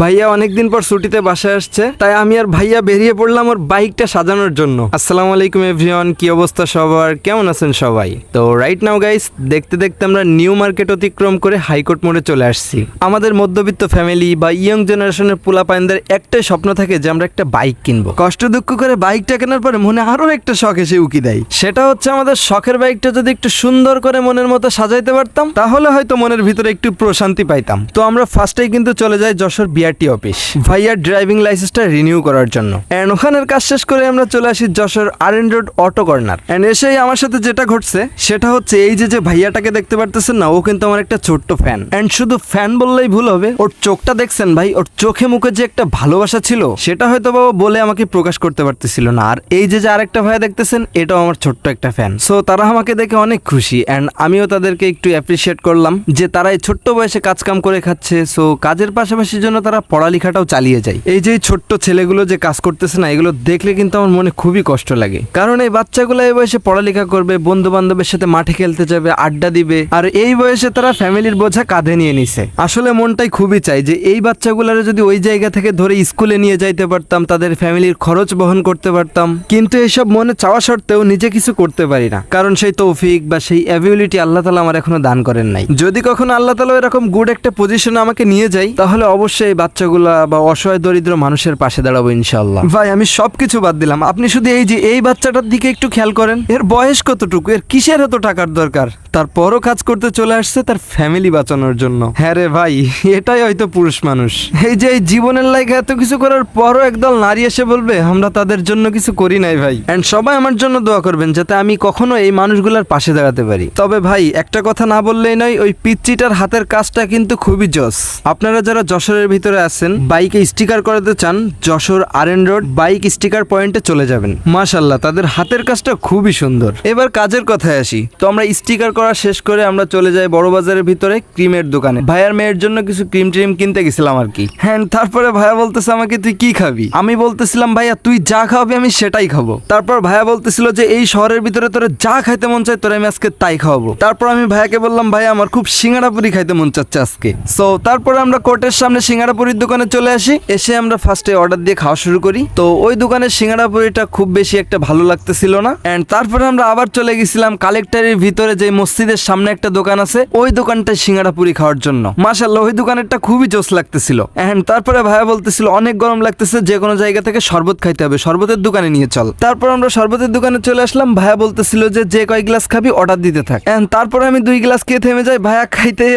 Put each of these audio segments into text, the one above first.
ভাইয়া অনেকদিন পর ছুটিতে বাসায় আসছে, তাই আমি আর ভাইয়া বেরিয়ে পড়লাম ওর বাইকটা সাজানোর জন্য। আসসালামু আলাইকুম এভরিওয়ান, কি অবস্থা সবার, কেমন আছেন সবাই? তো রাইট নাও গাইস, দেখতে দেখতে আমরা নিউ মার্কেট অতিক্রম করে হাইকোর্ট মোড়ে চলে আসছি। আমাদের মধ্যবিত্ত ফ্যামিলি বা ইয়ং জেনারেশনের পোলাপাইনদের একটাই স্বপ্ন থাকে যে আমরা একটা বাইক কিনবো। কষ্ট দুঃখ করে বাইকটা কেনার পরে মনে আরো একটা শখ এসে উকি দেয়, সেটা হচ্ছে আমাদের শখের বাইকটা যদি একটু সুন্দর করে মনের মতো সাজাইতে পারতাম, তাহলে হয়তো মনের ভিতরে একটু প্রশান্তি পাইতাম। তো আমরা ফার্স্টেই কিন্তু চলে যাই যশোর বিআরটি অফিস ভাইয়ার ড্রাইভিং লাইসেন্সটা রিনিউ করার জন্য। এন্ড ওখানের কাজ শেষ করে আমরা চলে আসি Jessore RN road auto corner. And এসেই আমার সাথে যেটা ঘটছে সেটা হচ্ছে এই যে ভাইয়াটাকে দেখতে পারতেছেন না, ও কিন্তু আমার একটা ছোট্ট ফ্যান। এন্ড শুধু ফ্যান বললেই ভুল হবে, ওর চোখটা দেখছেন ভাই, ওর চোখে মুখে যে একটা ভালোবাসা ছিল সেটা হয়তো বাবা বলে আমাকে প্রকাশ করতে পারতেছিল না। আর এই যে আরেকটা ভাইয়া দেখতেছেন, এটাও আমার ছোট্ট একটা ফ্যান। সো তারা আমাকে দেখে অনেক খুশি এন্ড আমিও তাদেরকে একটু অ্যাপ্রিসিয়েট করলাম যে তারা এই ছোট্ট বয়সে কাজ কাম করে খাচ্ছে। সো কাজের পাশাপাশি জন্য তারা পড়ালেখাটাও চালিয়ে যায়। এই যে ছোট্ট ছেলেগুলো যে কাজ করতেছে না, এগুলো দেখলে কিন্তু আমার মনে খুবই কষ্ট লাগে, কারণ এই বাচ্চাগুলো এই বয়সে পড়ালেখা করবে, বন্ধু বান্ধবের সাথে মাঠে খেলতে যাবে, আড্ডা দিবে, আর এই বয়সে তারা ফ্যামিলির বোঝা কাঁধে নিয়ে নিছে। আসলে মনটাই খুবই চাই যে এই বাচ্চাগুলোর যদি ওই জায়গা থেকে ধরে স্কুলে নিয়ে যাইতে পারতাম, তাদের ফ্যামিলির খরচ বহন করতে পারতাম, কিন্তু এসব মনে চাওয়া সত্ত্বেও নিজে কিছু করতে পারি না, কারণ সেই তৌফিক বা সেই অ্যাবিলিটি আল্লাহ তাআলা আমার এখনো দান করেন নাই। যদি কখনো আল্লাহ তাআলা এরকম গুড একটা পজিশনে আমাকে নিয়ে যায়, তাহলে অবশ্যই এই বাচ্চাগুলা বা অসহায় দরিদ্র মানুষের পাশে দাঁড়াবো ইনশাআল্লাহ। ভাই আমি সবকিছু বাদ দিলাম, আপনি শুধু এই যে এই বাচ্চাটার দিকে একটু খেয়াল করেন, এর বয়স কতটুকু, এর কিসের এত টাকার দরকার, তারপরও কাজ করতে চলে আসছে তার ফ্যামিলি বাঁচানোর জন্য। হ্যাঁ রে ভাই, এটাই হয়তো পুরুষ মানুষ। এই যে এই জীবনের লাইগে এত কিছু করার পরও একদল নারী এসে বলবে আমরা তাদের জন্য কিছু করি নাই ভাই। এন্ড সবাই আমার জন্য দোয়া করবেন যাতে আমি কখনো এই মানুষগুলোর পাশে দাঁড়াতে পারি। তবে ভাই একটা কথা না বললেই নয়, ওই পিচ্চিটার হাতের কাজটা কিন্তু খুবই জোস। আপনারা যারা যশোরের ভিতরে আছেন, বাইকে স্টিকার করাতে চান, Jessore RN road bike sticker পয়েন্টে চলে যাবেন। মাশাআল্লাহ, তাদের হাতের কাজটা খুবই সুন্দর। এবার কাজের কথায় আসি, তো আমরা স্টিকার করা শেষ করে আমরা চলে যাই বড় বাজারের ভিতরে ক্রিমের দোকানে। ভাইয়ার মেয়ের জন্য কিছু ক্রিম ট্রিম কিনতে গেছিলাম আর কি। হ্যাঁ, তারপরে ভাইয়া বলতেছে আমাকে তুই কি খাবি? আমি বলতেছিলাম ভাইয়া তুই যা খাওয়াবি আমি সেটাই খাবো। তারপর ভাইয়া বলতেছিল যে এই শহরের ভিতরে তোরা যা খাইতে মন চায় তোরা আমি আজকে তাই খাওয়াবো। তারপর আমি ভাইয়াকে বললাম ভাইয়া আমার খুব সিঙ্গাড়াপুরি খাইতে মন চাচ্ছে আজকে। সো তারপরে আমরা কোর্টের সামনে সিঙ্গাড়াপুরির দোকানে চলে আসি। এসে আমরা ফার্স্টে অর্ডার দিয়ে খাওয়া শুরু করি। তো ওই দোকানের সিঙ্গাড়াপুরিটা খুব বেশি একটা ভালো লাগতেছিল না। এন্ড তারপরে আমরা আবার চলে গেছিলাম কালেক্টরের ভিতরে যে মসজিদের সামনে একটা দোকান আছে, ওই দোকানটায় সিঙ্গাড়াপুরি খাওয়ার জন্য। মাশাআল্লাহ, ওই দোকানেরটা খুবই জোস লাগতেছিল। এন্ড তারপরে ভাইয়া বলতেছিল অনেক গরম লাগতেছে, যে কোনো জায়গা থেকে শরবত খাইতে হবে, শরবতের দোকানে নিয়ে চল। তারপর আমরা শরবতের দোকানে চলে আসলাম। ভাইয়া বলতেছিল যে কয় গ্লাস খাবি অর্ডার দিতে থাক। এন্ড তারপরে আমি 2 গ্লাস খেয়ে থেমে যাই। ভাইয়া খাইতেই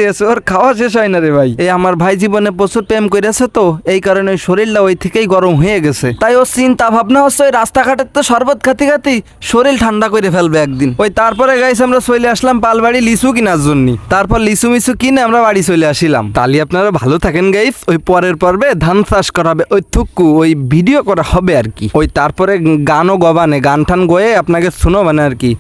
আছে, ওর খাওয়া শেষ হয় না রে ভাই। এই আমার ভাই জীবনে প্রচুর প্রেম করেছে, তো এই কারণে শরীরটা ওই থেকেই গরম হয়ে গেছে। তাই ও চিন্তা ভাবনা হচ্ছে ওই রাস্তাঘাটের তো শরবত খাতে খাতে শরীর ঠান্ডা করে ফেলবে একদিন। ওই তারপরে গাইস আমরা চলে আসলাম পালবাড়ি লিচু কেনার জন্য। তারপর লিচু মিচু কিনে আমরা বাড়ি চলে আসিলাম। তাহলে আপনারা ভালো থাকেন গাইস। ওই পরের পর্বে ধান চাষ করা হবে, ওই থুকু ওই ভিডিও করা হবে আর কি। ওই তারপরে গানও গবানে, গান টান গয়ে আপনাকে শোনাবানে আর কি।